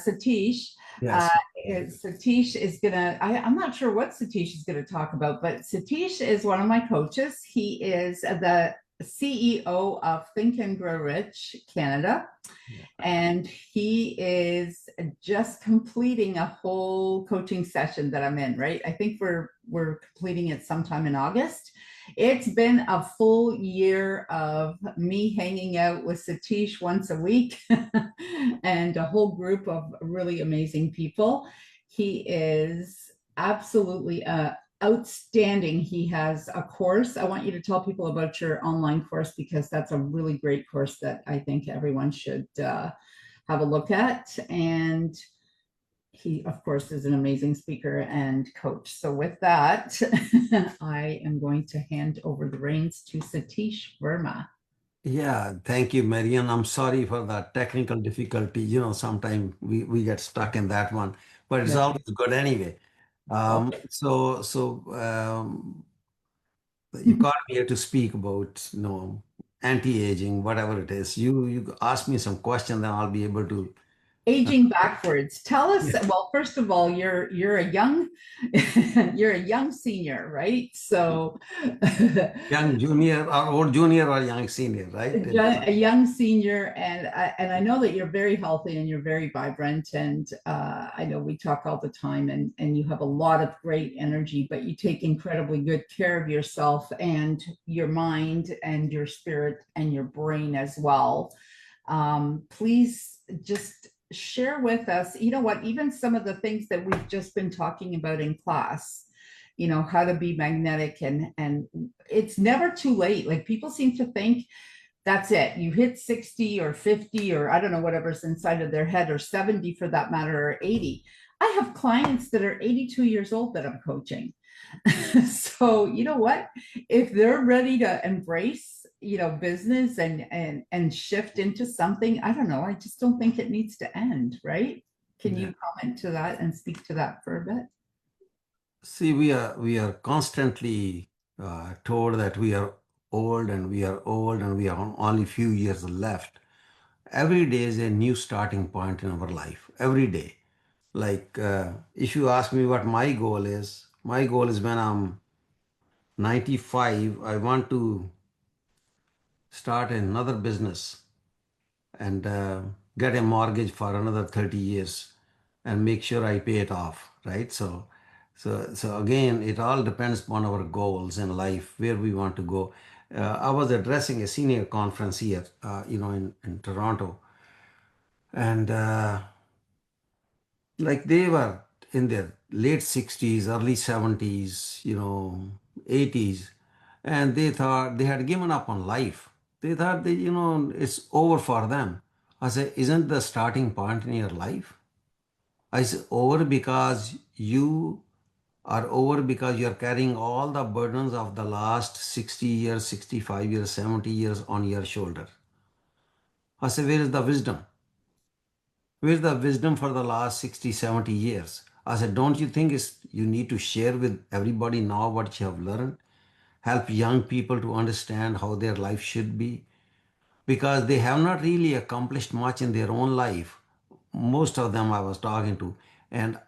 Satish. Uh, Yes. Satish is gonna, I'm not sure what Satish is gonna talk about, but Satish is one of my coaches. He is the CEO of Think and Grow Rich Canada. Yeah. And he is just completing a whole coaching session that I'm in, right? I think we're completing it sometime in August. It's been a full year of me hanging out with Satish once a week and a whole group of really amazing people. He is absolutely outstanding. He has a course. I want you to tell people about your online course because that's a really great course that I think everyone should have a look at. And he, of course, is an amazing speaker and coach. So with that, I am going to hand over the reins to Satish Verma. Yeah, thank you, Marianne. I'm sorry for that technical difficulty. Sometimes we get stuck in that one, but it's Yeah. always good anyway. Okay. You called me here to speak about, anti-aging, whatever it is. You ask me some question, then I'll be able to. Aging backwards. Tell us, Yeah. well, first of all, you're a young you're a young senior, right? So Young junior or old junior or young senior, right? It doesn't. a young senior, and I know that you're very healthy and you're very vibrant, and I know we talk all the time, and you have a lot of great energy, but you take incredibly good care of yourself and your mind and your spirit and your brain as well. Please just share with us, you know what, even some of the things that we've just been talking about in class, how to be magnetic, and it's never too late. Like, people seem to think that's it, you hit 60 or 50 or I don't know, whatever's inside of their head, or 70 for that matter, or 80. I have clients that are 82 years old that I'm coaching. So you know what, if they're ready to embrace business and shift into something, I don't know, I just don't think it needs to end, right? Can Yeah. you comment to that and speak to that for a bit? See, we are constantly told that we are old and we are old and we have only few years left. Every day is a new starting point in our life. Every day. Like, if you ask me what my goal is when I'm 95, I want to start another business and get a mortgage for another 30 years and make sure I pay it off, right? So again, it all depends upon our goals in life, where we want to go. I was addressing a senior conference here, in Toronto, and like they were in their late 60s, early 70s, 80s, and they thought they had given up on life. They thought that, it's over for them. I said, isn't the starting point in your life? I said, over because you are over because you are carrying all the burdens of the last 60 years, 65 years, 70 years on your shoulder. I said, where is the wisdom? Where's the wisdom for the last 60, 70 years? I said, don't you think you need to share with everybody now what you have learned? Help young people to understand how their life should be? Because they have not really accomplished much in their own life. Most of them I was talking to. And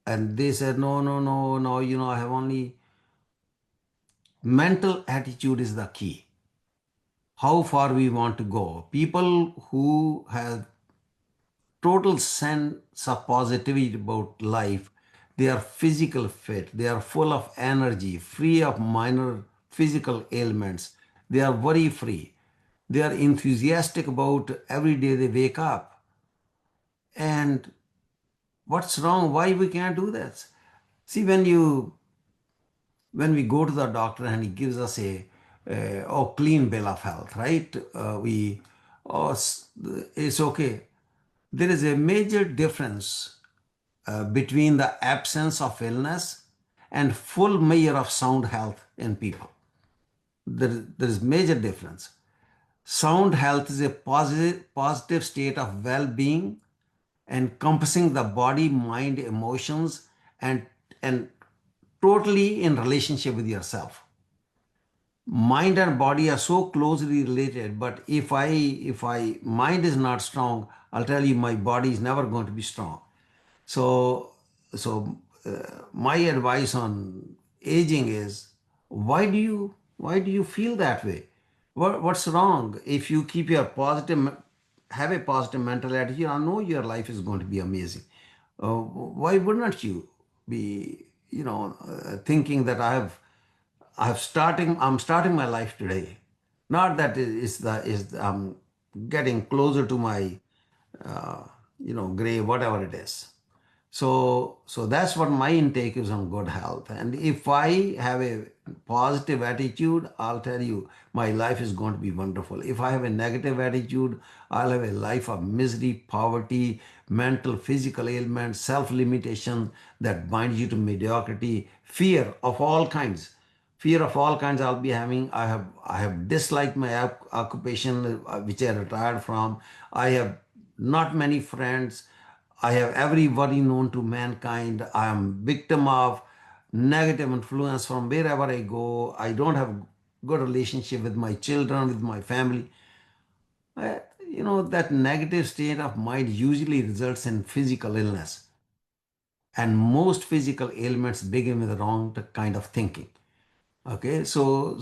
they said, no, no, no, no, I have only mental attitude is the key. How far we want to go. People who have total sense of positivity about life. They are physical fit. They are full of energy, free of minor physical ailments. They are worry free. They are enthusiastic about every day they wake up. And what's wrong? Why we can't do that? See, when we go to the doctor and he gives us a clean bill of health, right? It's okay. There is a major difference between the absence of illness and full measure of sound health in people. There is major difference. Sound health is a positive state of well-being encompassing the body, mind, emotions, and totally in relationship with yourself. Mind and body are so closely related, but if I mind is not strong, I'll tell you, my body is never going to be strong. So, my advice on aging is, why do you feel that way? What's wrong? If you keep your have a positive mental attitude, I know your life is going to be amazing. Why wouldn't you be, thinking that I'm starting my life today. Not that I'm getting closer to my uh, grave, whatever it is. So that's what my intake is on good health. And if I have a positive attitude, I'll tell you, my life is going to be wonderful. If I have a negative attitude, I'll have a life of misery, poverty, mental, physical ailments, self-limitation that binds you to mediocrity, fear of all kinds. Fear of all kinds I'll be having. I have disliked my occupation, which I retired from. I have not many friends. I have every worry known to mankind. I am victim of negative influence from wherever I go. I don't have good relationship with my children, with my family. I, that negative state of mind usually results in physical illness, and most physical ailments begin with the wrong kind of thinking. Okay, so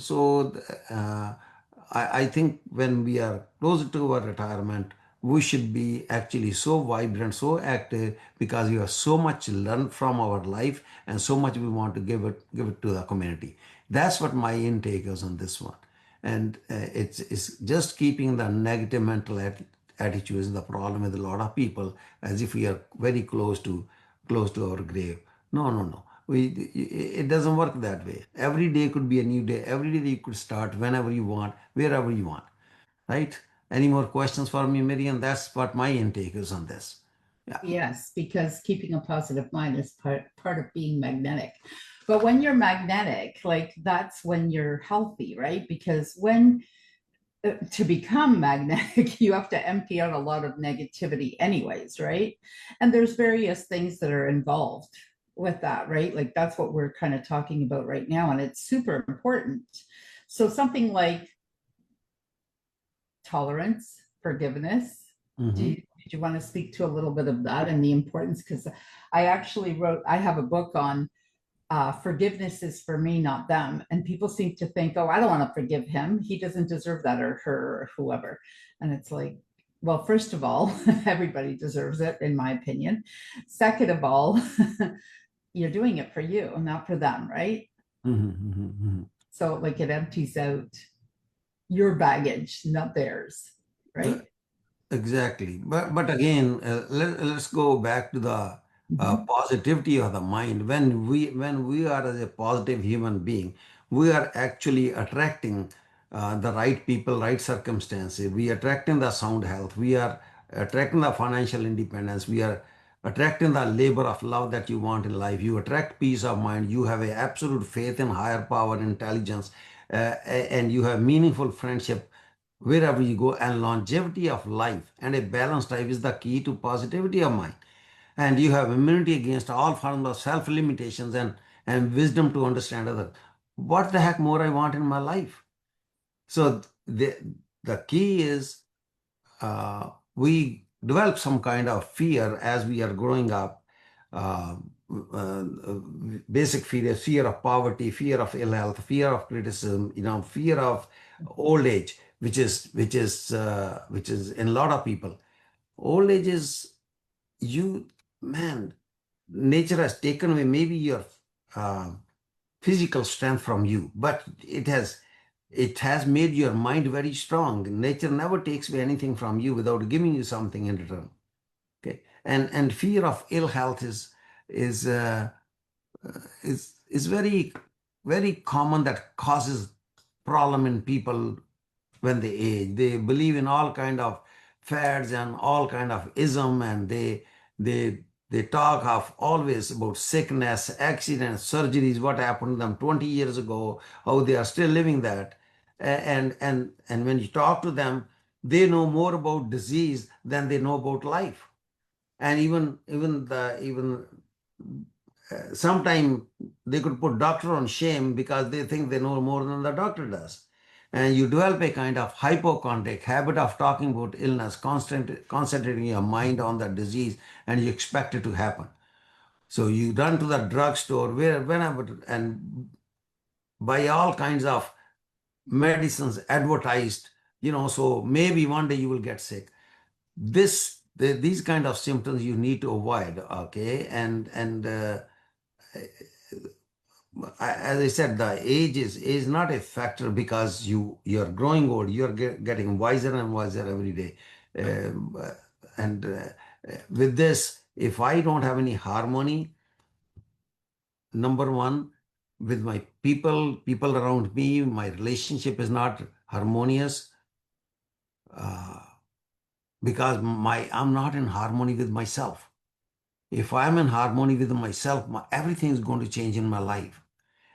I think when we are closer to our retirement, we should be actually so vibrant, so active, because we have so much learned from our life and so much we want to give it to the community. That's what my intake is on this one. And it's just keeping the negative mental attitude is the problem with a lot of people, as if we are very close to our grave. No, no, no. It doesn't work that way. Every day could be a new day. Every day you could start whenever you want, wherever you want. Right? Any more questions for me, Miriam? That's what my intake is on this. Yeah. Yes, because keeping a positive mind is part of being magnetic. But when you're magnetic, like that's when you're healthy, right? Because when to become magnetic, you have to empty out a lot of negativity, anyways, right? And there's various things that are involved with that, right? Like that's what we're kind of talking about right now, and it's super important. So something like tolerance, forgiveness. Mm-hmm. Did you want to speak to a little bit of that and the importance? Because I have a book on forgiveness is for me, not them. And people seem to think, oh, I don't want to forgive him. He doesn't deserve that, or her, or whoever. And it's like, well, first of all, everybody deserves it, in my opinion. Second of all, you're doing it for you, not for them, right? Mm-hmm. Mm-hmm. So, like, it empties out your baggage, not theirs, Uh, right? Exactly. But again, let's go back to the Mhm. positivity of the mind. When we are as a positive human being, we are actually attracting the right people, right circumstances. We are attracting the sound health. We are attracting the financial independence. We are attracting the labor of love that you want in life. You attract peace of mind. You have a absolute faith in higher power, intelligence, and you have meaningful friendship wherever you go. And longevity of life and a balanced life is the key to positivity of mind. And you have immunity against all forms of self limitations, and wisdom to understand others. What the heck more I want in my life? So the key is, we develop some kind of fear as we are growing up. Uh, uh, Basic fear of poverty, fear of ill health, fear of criticism, fear of old age, which is in a lot of people. Old age is, you man, nature has taken away maybe your uh, physical strength from you, but it has made your mind very strong. Nature never takes away anything from you without giving you something in return. Okay, and fear of ill health is uh, is very very common, that causes problem in people when they age. They believe in all kind of fads and all kind of ism, and they talk of always about sickness, accidents, surgeries, what happened to them 20 years ago, how they are still living that. And when you talk to them, they know more about disease than they know about life. And even sometime they could put doctor on shame because they think they know more than the doctor does. and you develop a kind of hypochondriac habit of talking about illness, concentrating your mind on the disease, and you expect it to happen. So you run to the drugstore whenever and buy all kinds of medicines advertised, so maybe one day you will get sick. These kind of symptoms you need to avoid, okay? And as I said, the age is not a factor because you're growing old. You're getting wiser and wiser every day. Um, uh, and with this, if I don't have any harmony, number one, with my people around me, my relationship is not harmonious, uh, because I'm not in harmony with myself. If I'm in harmony with myself, everything is going to change in my life.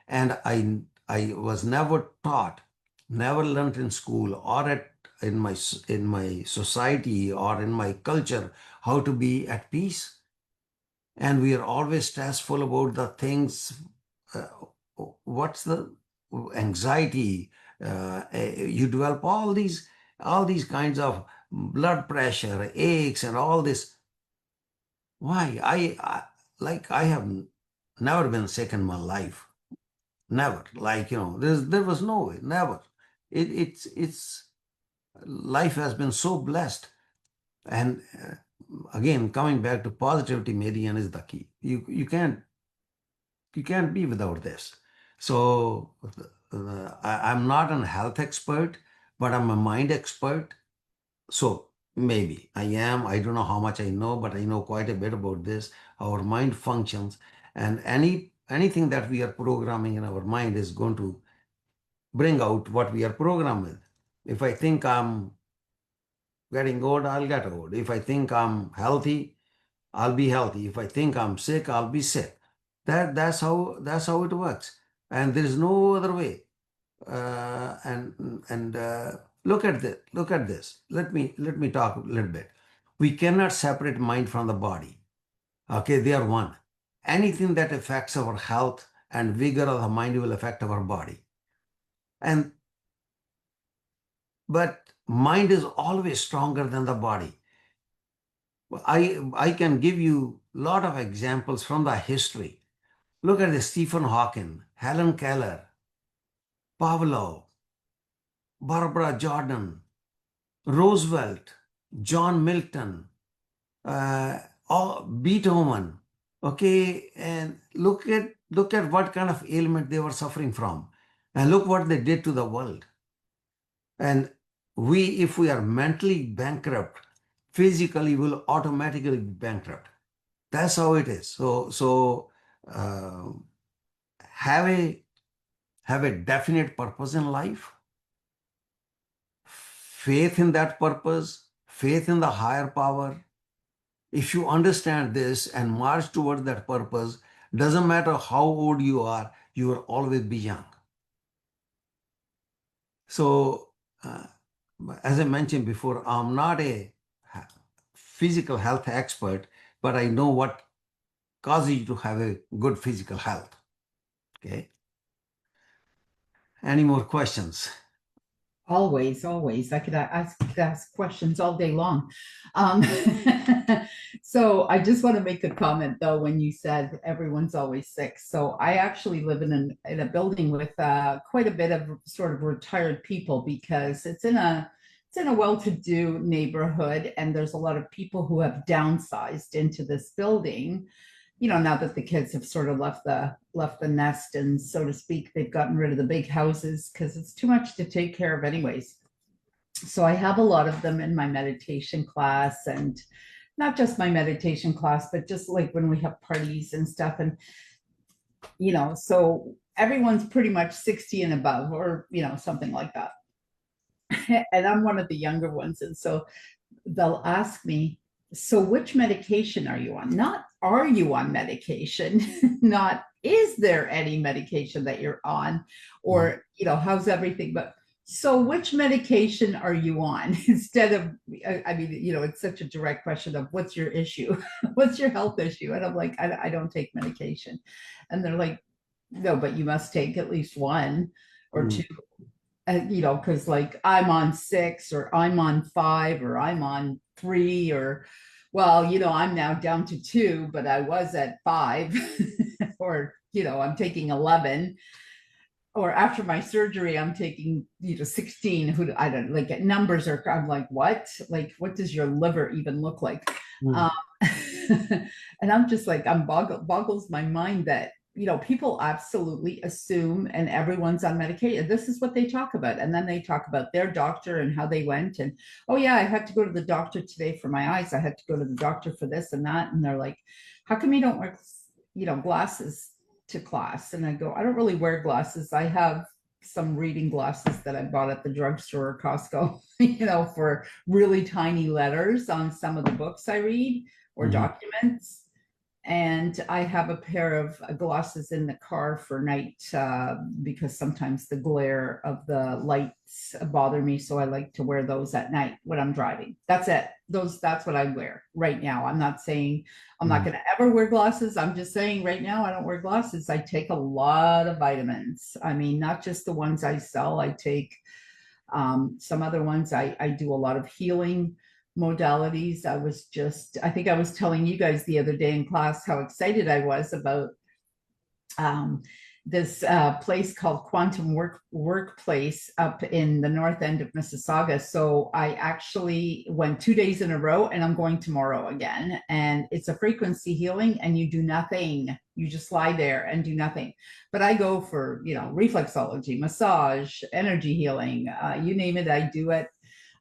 And I was never taught, never learned in school or in my society or in my culture how to be at peace. And we are always stressful about the things. uh, what's the anxiety? You develop all these kinds of blood pressure, aches, and all this. Why? I have never been sick in my life. Never. There was no way. Never. It's life has been so blessed. And again, coming back to positivity, Marianne, is the key. You can't be without this. So I'm not a health expert, but I'm a mind expert. So maybe I am. I don't know how much I know, but I know quite a bit about this. Our mind functions, and anything that we are programming in our mind is going to bring out what we are programmed with. If I think I'm getting old, I'll get old. If I think I'm healthy, I'll be healthy. If I think I'm sick, I'll be sick. That's how it works, and there is no other way. And look at this. Look at this. Let me talk a little bit. We cannot separate mind from the body. Okay, they are one. Anything that affects our health and vigor of the mind will affect our body. And but mind is always stronger than the body. I can give you a lot of examples from the history. Look at the Stephen Hawking, Helen Keller, Pavlov, Barbara Jordan, Roosevelt, John Milton, Beethoven. Okay, and look at what kind of ailment they were suffering from, and look what they did to the world. And if we are mentally bankrupt, physically will automatically be bankrupt. That's how it is. So uh, have a definite purpose in life, faith in that purpose, faith in the higher power. If you understand this and march towards that purpose, doesn't matter how old you will always be young. So, as I mentioned before, I'm not a physical health expert, but I know what causes you to have a good physical health. Okay. Any more questions? Always, always. I could ask questions all day long. Um, so I just want to make a comment though when you said everyone's always sick. So I actually live in a building with quite a bit of sort of retired people because it's in a well-to-do neighborhood and there's a lot of people who have downsized into this building, now that the kids have sort of left the nest and so to speak, they've gotten rid of the big houses because it's too much to take care of anyways. So I have a lot of them in my meditation class, and not just my meditation class, but just like when we have parties and stuff. And so everyone's pretty much 60 and above, or something like that. And I'm one of the younger ones, and so they'll ask me, so which medication are you on? Not are you on medication? Not is there any medication that you're on? Or, how's everything? But so which medication are you on? Instead of, I mean, it's such a direct question of what's your issue? What's your health issue? And I'm like, I don't take medication. And they're like, no, but you must take at least one or Mm. two. because like I'm on 6 or I'm on 5 or I'm on 3 or, well, I'm now down to 2, but I was at 5 or, I'm taking 11, or after my surgery, I'm taking, 16. Who I don't like numbers are, I'm like, what does your liver even look like? Mm. Um, and I'm just like, boggles my mind that, people absolutely assume and everyone's on medication. This is what they talk about. And then they talk about their doctor and how they went. And, oh, yeah, I had to go to the doctor today for my eyes. I had to go to the doctor for this and that. And they're like, how come you don't wear, glasses to class? And I go, I don't really wear glasses. I have some reading glasses that I bought at the drugstore or Costco, for really tiny letters on some of the books I read or Mhm. documents. And I have a pair of glasses in the car for night, because sometimes the glare of the lights bother me. So I like to wear those at night when I'm driving. That's it. That's what I wear right now. I'm not saying I'm not Mm. going to ever wear glasses. I'm just saying right now I don't wear glasses. I take a lot of vitamins. I mean, not just the ones I sell. I take some other ones. I do a lot of healing modalities. I think I was telling you guys the other day in class how excited I was about um, this place called Quantum Workplace up in the north end of Mississauga. So I actually went 2 days in a row, and I'm going tomorrow again. And it's a frequency healing, and you do nothing. You just lie there and do nothing. But I go for, reflexology, massage, energy healing, you name it, I do it.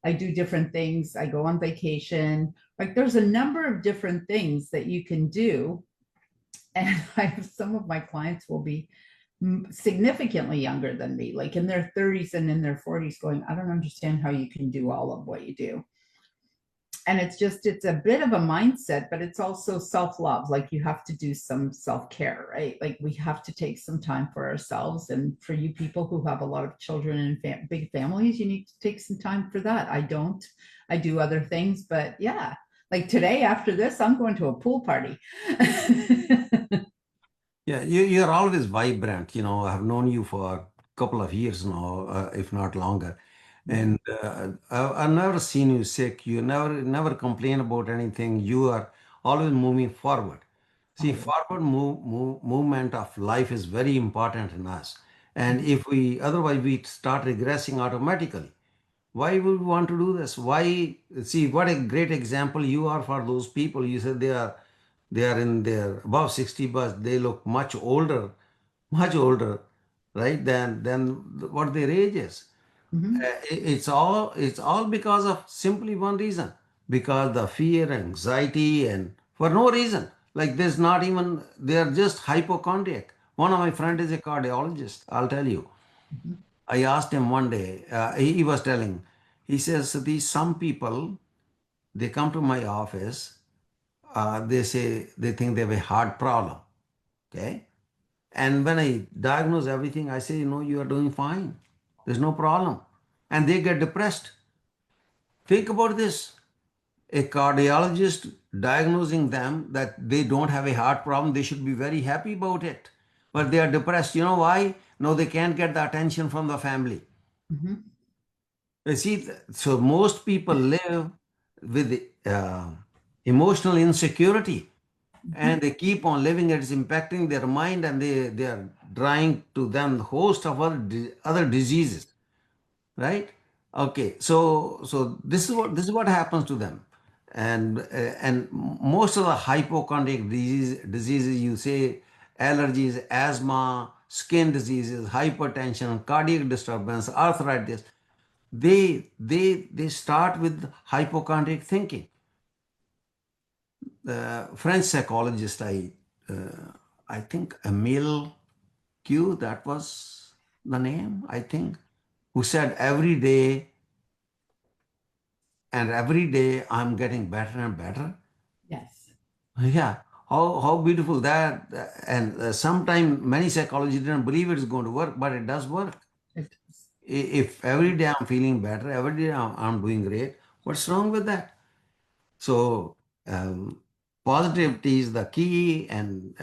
I do different things. I go on vacation. Like, there's a number of different things that you can do. And I have some of my clients will be significantly younger than me, like in their 30s and in their 40s, going, I don't understand how you can do all of what you do. And it's a bit of a mindset, but it's also self-love. Like, you have to do some self-care, right? Like, we have to take some time for ourselves. And for you people who have a lot of children and big families, you need to take some time for that. I don't. I do other things, but yeah, like today after this, I'm going to a pool party. Yeah, you're always vibrant. I have known you for a couple of years now, if not longer. And I've never seen you sick. You never complain about anything. You are always moving forward. See, Always. forward movement of life is very important in us. And if we otherwise we start regressing automatically. Why would we want to do this? Why see what a great example you are for those people. You said they are in their above 60, but they look much older, right? Than what their age is. Mhm. It's all because of simply one reason, because the fear, anxiety, and for no reason. Like there's not even they are just hypochondriac. One of my friend is a cardiologist. I'll tell you. Mhm. I asked him one day. He was telling. He says these some people they come to my office. They say they think they have a heart problem. Okay. And when I diagnose everything, I say, you are doing fine. There's no problem. And they get depressed. Think about this. A cardiologist diagnosing them that they don't have a heart problem, they should be very happy about it. But they are depressed. You know why? No, they can't get the attention from the family. Mhm. You see, so most people live with emotional insecurity Mhm. and they keep on living. It's impacting their mind and they are drawing to them the host of other diseases, right? Okay, so this is what happens to them. And most of the hypochondriac diseases, you say allergies, asthma, skin diseases, hypertension, cardiac disturbance, arthritis, they start with hypochondriac thinking. The French psychologist, I think Emile Q, that was the name, I think, who said every day I'm getting better and better. Yes. Yeah, how beautiful that. And sometimes many psychologists didn't believe it's going to work, but it does work. It does. If every day I'm feeling better, every day I'm doing great, what's wrong with that? So um, positivity is the key, and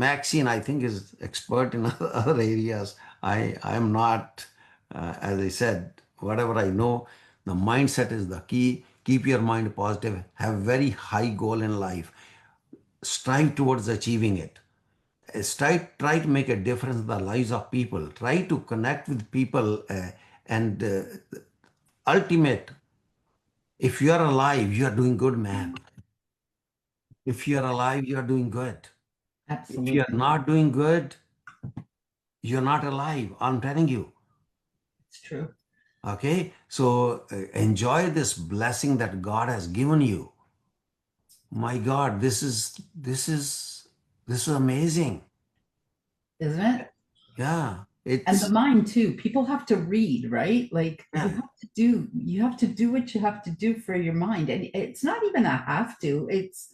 Maxine I think is expert in other areas. I am not As I said, whatever I know, the mindset is the key. Keep your mind positive. Have very high goal in life. Strive towards achieving it. Try to make a difference in the lives of people. Try to connect with people, and ultimate. If you are alive, you are doing good, man. If you are alive, you are doing good. If you are Absolutely. not doing good, you're not alive. I'm telling you. It's true. Okay, so enjoy this blessing that God has given you. My God, this is amazing. Isn't it? Yeah, And the it's mind too. People have to read, right? Like yeah, you have to do what you have to do for your mind. And it's not even a have to. It's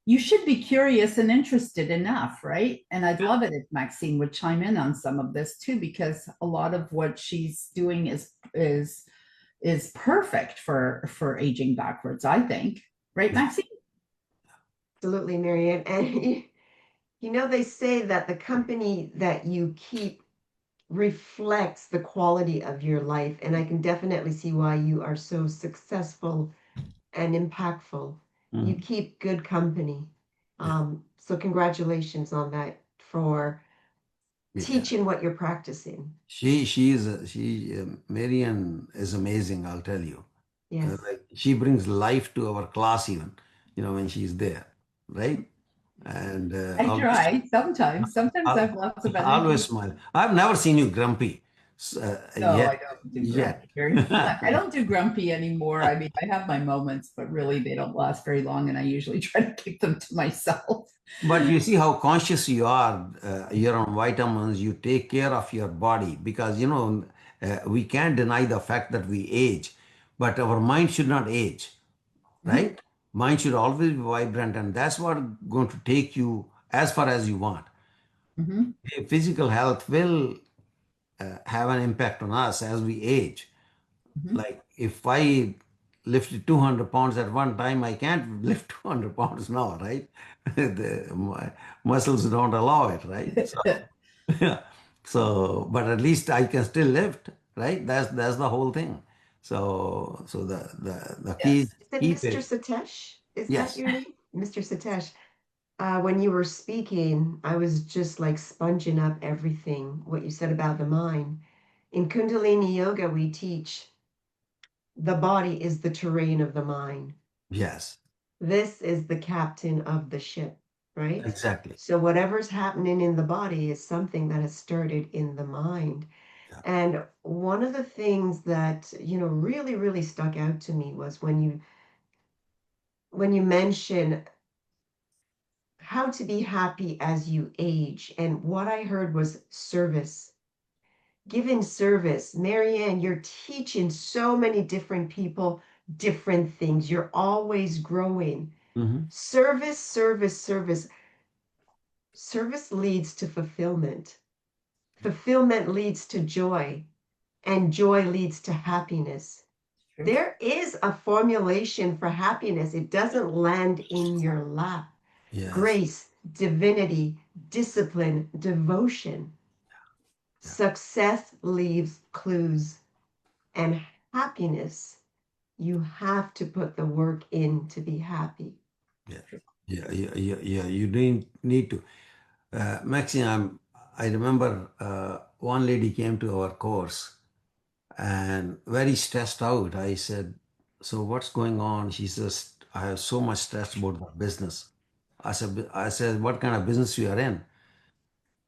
you should be curious and interested enough, right? And I'd love it if Maxine would chime in on some of this too, because a lot of what she's doing is perfect for aging backwards, I think. Right, yeah. Maxine? Absolutely, Marianne. And they say that the company that you keep reflects the quality of your life. And I can definitely see why you are so successful and impactful. You Mhm. keep good company. Yeah, So congratulations on that for yeah. teaching what you're practicing. Marian is amazing. I'll tell you. Yes. Like she brings life to our class even, when she's there, right? And I try sometimes. Sometimes I I'll have lots of always energy. smile. I've never seen you grumpy No, I yet. don't do Yet. grumpy. Very, I don't do grumpy anymore. I mean, I have my moments, but really they don't last very long, and I usually try to keep them to myself. But you see how conscious you are. You're on vitamins. You take care of your body because we can't deny the fact that we age, but our mind should not age, Mhm, right? Mind should always be vibrant, and that's what going to take you as far as you want. mhm, Physical health will have an impact on us as we age. mhm. Like if I lifted 200 pounds at one time, I can't lift 200 pounds now, right? My muscles don't allow it, right? So, yeah. So, but at least I can still lift, right? That's the whole thing. So the key is Yes. Is it keep Mr. it. Satesh? Is that Yes. your name? Mr. Satesh. When you were speaking, I was just like sponging up everything, what you said about the mind. In Kundalini Yoga, we teach the body is the terrain of the mind. Yes. This is the captain of the ship, right? Exactly. So whatever's happening in the body is something that has started in the mind. Yeah. And one of the things that, really, really stuck out to me was when you mention how to be happy as you age. And what I heard was service, giving service. Marianne, you're teaching so many different people different things. You're always growing. Hmm. Service, service, service. Service leads to fulfillment. Fulfillment leads to joy, and joy leads to happiness. True. There is a formulation for happiness. It doesn't land in your lap. Yes. Grace, divinity, discipline, devotion. Yeah. Success leaves clues, and happiness, you have to put the work in to be happy. Yeah. Yeah. Yeah. Yeah. Yeah. You need to. Maxine, I remember one lady came to our course and very stressed out. I said, "So what's going on?" She says, "I have so much stress about the business." I said, "What kind of business you are in?"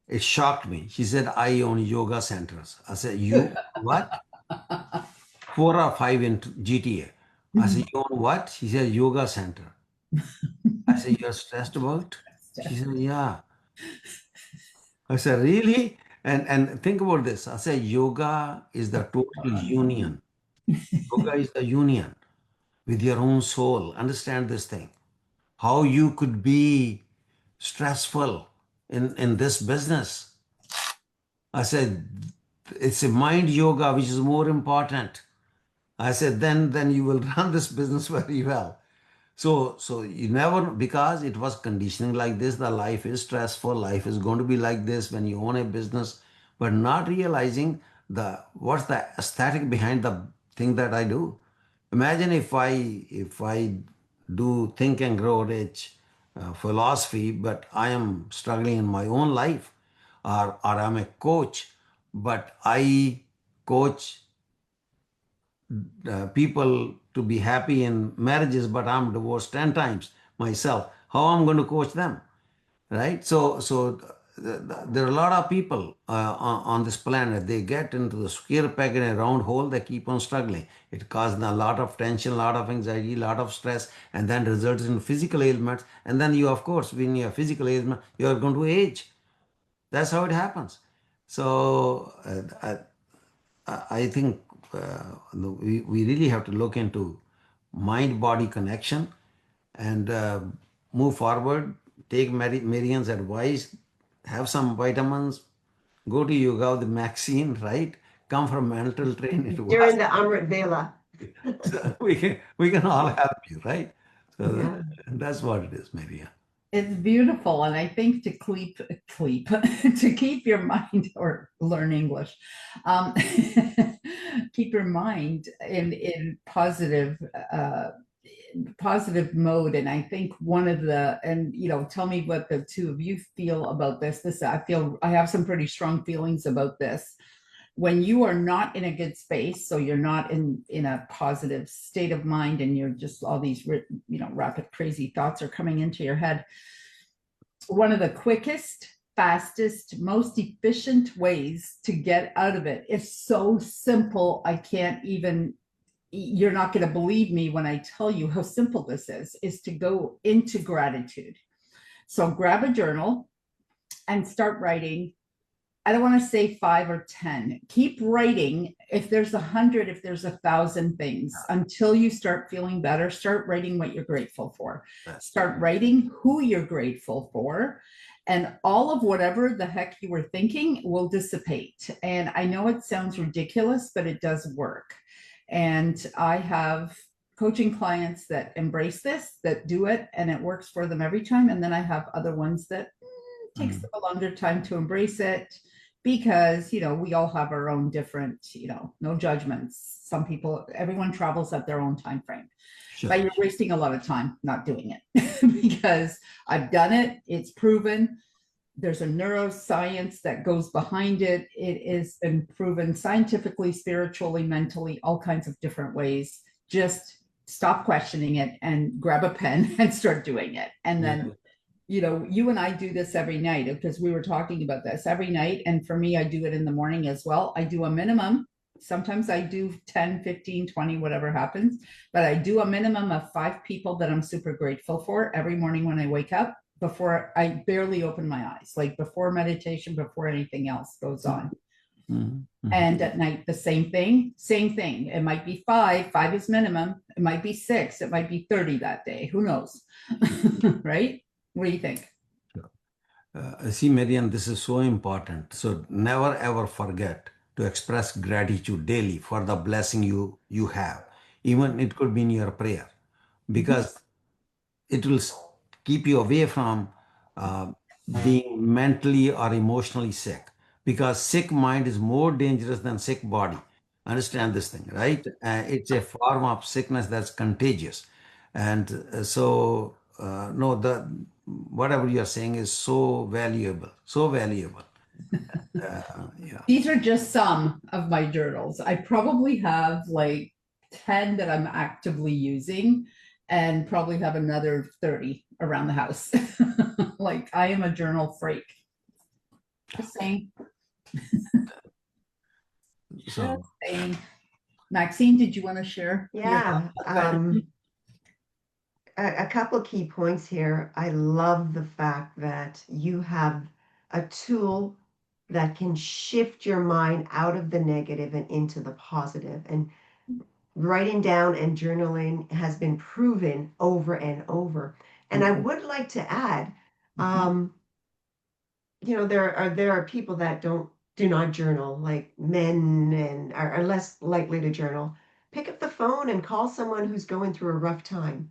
It shocked me. She said, "I own yoga centers." I said, "You what?" 4 or 5 in GTA. I said, "You own what?" She said, "Yoga center." I said, "You're stressed about?" She said, "Yeah." I said, "Really?" And think about this. I said, yoga is the total union. Yoga is the union with your own soul. Understand this thing. How you could be stressful in this business. I said, it's a mind yoga which is more important. I said, then you will run this business very well. So you never, because it was conditioning like this, the life is stressful, life is going to be like this when you own a business, but not realizing what's the aesthetic behind the thing that I do? Imagine if I do Think and Grow Rich philosophy, but I am struggling in my own life, or I'm a coach, but I coach people to be happy in marriages, but I'm divorced 10 times myself. How I'm going to coach them, right? There are a lot of people on this planet. They get into the square peg in a round hole. They keep on struggling. It causes a lot of tension, a lot of anxiety, a lot of stress, and then results in physical ailments. And then you, of course, when you have physical ailment, you are going to age. That's how it happens. So I think we really have to look into mind-body connection and move forward. Take Marianne's advice, have some vitamins, go to yoga with Maxine, right? Come from mental train. It During was. the Amrit Vela. So we can all help you, right? So Yeah. that's what it is, Marianne. It's beautiful, and I think to to keep your mind, or learn English, um, keep your mind in positive mode. And I think one of the, and tell me what the two of you feel about this. I have some pretty strong feelings about this. When you are not in a good space, so you're not in a positive state of mind, and you're just, all these rapid crazy thoughts are coming into your head, one of the quickest, fastest, most efficient ways to get out of it is so simple. You're not going to believe me when I tell you how simple this is to go into gratitude. So grab a journal and start writing. I don't want to say 5 or 10. Keep writing. If there's 100, if there's 1,000 things, until you start feeling better, start writing what you're grateful for. Start writing who you're grateful for, and all of whatever the heck you were thinking will dissipate. And I know it sounds ridiculous, but it does work. And I have coaching clients that embrace this, that do it, and it works for them every time. And then I have other ones that takes them a longer time to embrace it, because we all have our own different, no judgments. Everyone travels at their own time frame. Sure. But you're wasting a lot of time not doing it because I've done it. It's proven. There's a neuroscience that goes behind it. It has been proven scientifically, spiritually, mentally, all kinds of different ways. Just stop questioning it and grab a pen and start doing it. And then you and I do this every night, because we were talking about this every night. And for me, I do it in the morning as well. I do a minimum. Sometimes I do 10, 15, 20, whatever happens, but I do a minimum of 5 people that I'm super grateful for every morning when I wake up, before I barely open my eyes, like before meditation, before anything else goes on. Mm-hmm. And at night, the same thing. It might be 5 is minimum. It might be 6, it might be 30 that day. Who knows? Right? What do you think? See, Marianne, this is so important. So never ever forget to express gratitude daily for the blessing you have. Even it could be in your prayer, because it will keep you away from being mentally or emotionally sick. Because sick mind is more dangerous than sick body. Understand this thing, right? It's a form of sickness that's contagious, and no, the whatever you are saying is so valuable, so valuable. Yeah. These are just some of my journals. I probably have like 10 that I'm actively using, and probably have another 30 around the house. Like, I am a journal freak. Just saying. So Just saying. Maxine, did you want to share? Yeah. A couple key points here. I love the fact that you have a tool that can shift your mind out of the negative and into the positive. And writing down and journaling has been proven over and over. And I would like to add, there are people that do not journal, like men, and are less likely to journal. Pick up the phone and call someone who's going through a rough time.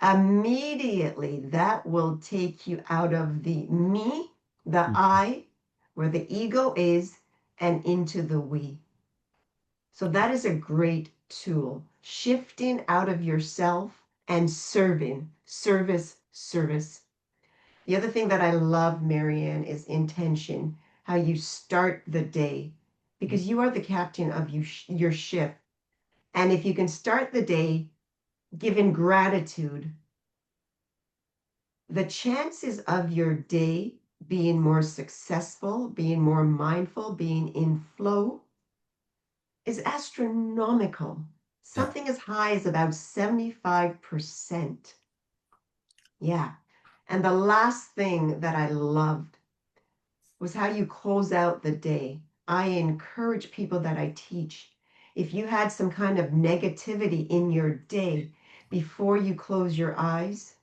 Immediately that will take you out of the me, the I, where the ego is, and into the we. So that is a great tool. Shifting out of yourself and serving, service, service. The other thing that I love, Marianne, is intention, how you start the day, because you are the captain of your ship. And if you can start the day giving gratitude, the chances of your day being more successful, being more mindful, being in flow is astronomical. Yeah. Something as high as about 75%. Yeah. And the last thing that I loved was how you close out the day. I encourage people that I teach, if you had some kind of negativity in your day, before you close your eyes,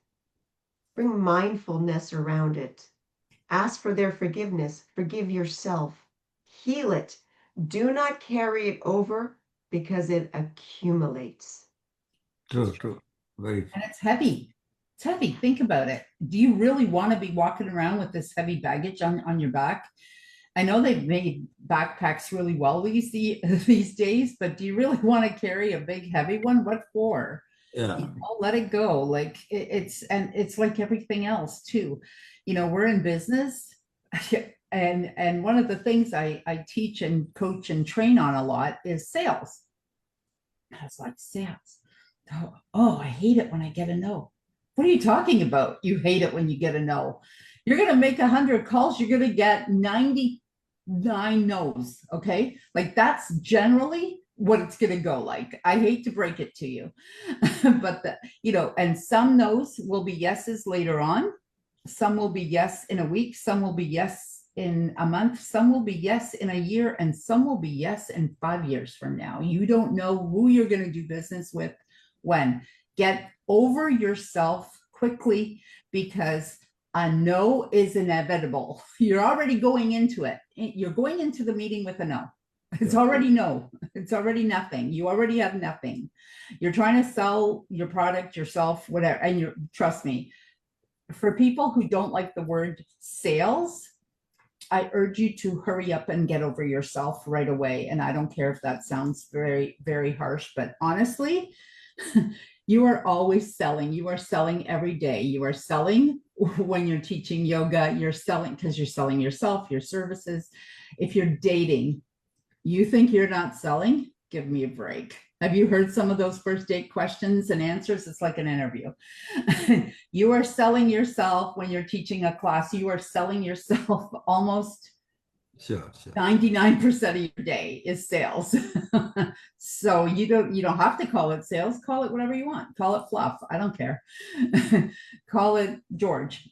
bring mindfulness around it. Ask for their forgiveness. Forgive yourself. Heal it. Do not carry it over because it accumulates. True, true. Very true. And it's heavy. It's heavy. Think about it. Do you really want to be walking around with this heavy baggage on your back? I know they've made backpacks really well these days, but do you really want to carry a big heavy one? What for? Yeah. Let it go. Like it's like everything else too. We're in business, and one of the things I teach and coach and train on a lot is sales. I was like, sales. Oh, I hate it when I get a no. What are you talking about? You hate it when you get a no. You're going to make 100 calls. You're going to get 99 no's. Okay. Like that's generally what it's going to go like. I hate to break it to you, but and some no's will be yeses later on. Some will be yes in a week. Some will be yes in a month. Some will be yes in a year, and some will be yes in 5 years from now. You don't know who you're going to do business with when. Get over yourself quickly, because a no is inevitable. You're already going into it. You're going into the meeting with a no. It's already no. It's already nothing. You already have nothing. You're trying to sell your product, yourself, whatever. And trust me, for people who don't like the word sales, I urge you to hurry up and get over yourself right away. And I don't care if that sounds very, very harsh, but honestly, you are always selling. You are selling every day. You are selling when you're teaching yoga. You're selling because you're selling yourself, your services. If you're dating, you think you're not selling? Give me a break. Have you heard some of those first date questions and answers? It's like an interview. You are selling yourself when you're teaching a class. You are selling yourself almost Sure. 99% of your day is sales. So you don't have to call it sales. Call it whatever you want. Call it fluff. I don't care. Call it George.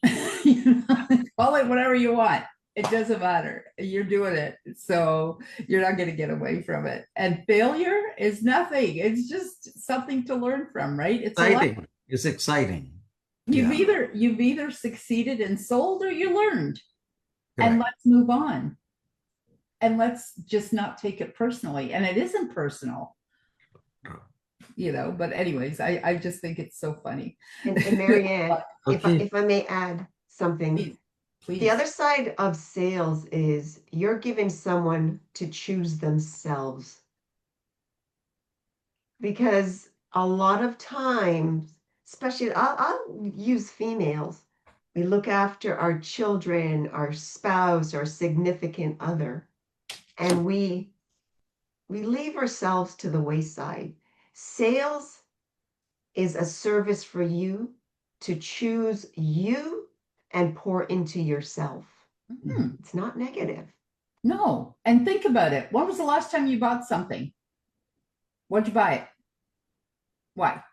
Call it whatever you want. It doesn't matter. You're doing it. So you're not going to get away from it. And failure is nothing. It's just something to learn from, right? It's exciting. It's exciting. You've either succeeded and sold, or you learned. Correct. And let's move on. And let's just not take it personally. And it isn't personal. But anyways, I just think it's so funny. And Marianne, Okay. if I may add something. Please. The other side of sales is you're giving someone to choose themselves. Because a lot of times, especially I'll use females, we look after our children, our spouse, our significant other, and we leave ourselves to the wayside. Sales is a service for you to choose you and pour into yourself. It's not negative. No. And think about it. When was the last time you bought something? What'd you buy it? Why?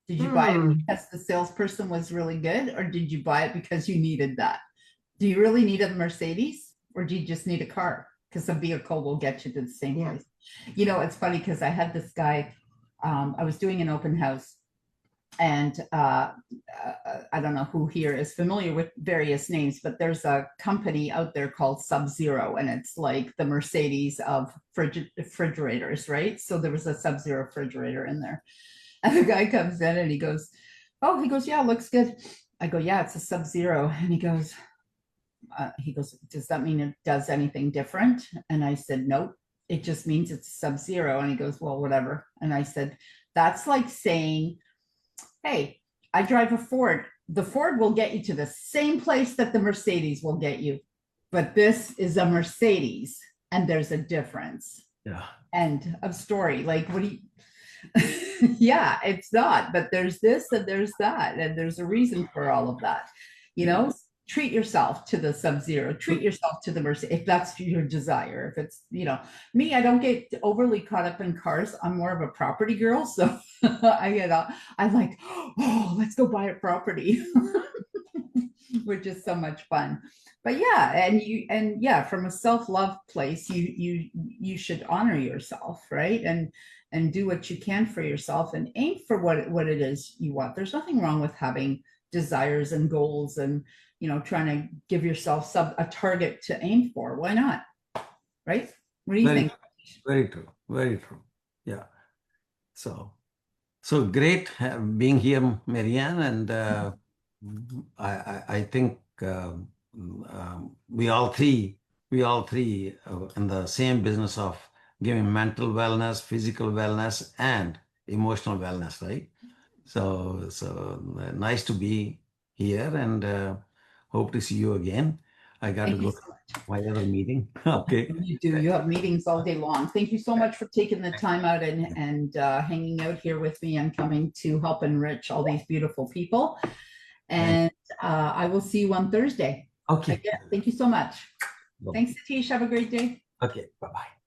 Did you buy it because the salesperson was really good, or did you buy it because you needed that? Do you really need a Mercedes, or do you just need a car? Because a vehicle will get you to the same place. It's funny because I had this guy, I was doing an open house, and I don't know who here is familiar with various names, but there's a company out there called Sub-Zero, and it's like the Mercedes of refrigerators, right? So there was a Sub-Zero refrigerator in there. And the guy comes in and he goes, yeah, looks good. I go, yeah, it's a Sub-Zero. And he goes, he goes, does that mean it does anything different? And I said, nope, it just means it's sub-zero. And he goes, well, whatever. And I said, that's like saying, hey, I drive a Ford. The Ford will get you to the same place that the Mercedes will get you, but this is a Mercedes and there's a difference. Yeah. End of story. Like, what do you, yeah, it's not, but there's this and there's that, and there's a reason for all of that. You know, treat yourself to the sub-zero, treat yourself to the mercy, if that's your desire. If it's, you know, me, I don't get overly caught up in cars. I'm more of a property girl. So I'm like, oh, let's go buy a property, which is so much fun. But yeah, and yeah, from a self-love place, you should honor yourself, right? And do what you can for yourself and aim for what it is you want. There's nothing wrong with having desires and goals and, you know, trying to give yourself a target to aim for. Why not? Right? What do you think? Very true. Very true. Yeah. So great being here, Marianne. And I think we all three in the same business of giving mental wellness, physical wellness, and emotional wellness, right? So nice to be here, and hope to see you again. I got to go to my other meeting. Okay. You do. You have meetings all day long. Thank you so much for taking the time out and hanging out here with me and coming to help enrich all these beautiful people. And I will see you on Thursday. Okay. Again, thank you so much. Thanks, Satish. Have a great day. Okay. Bye-bye.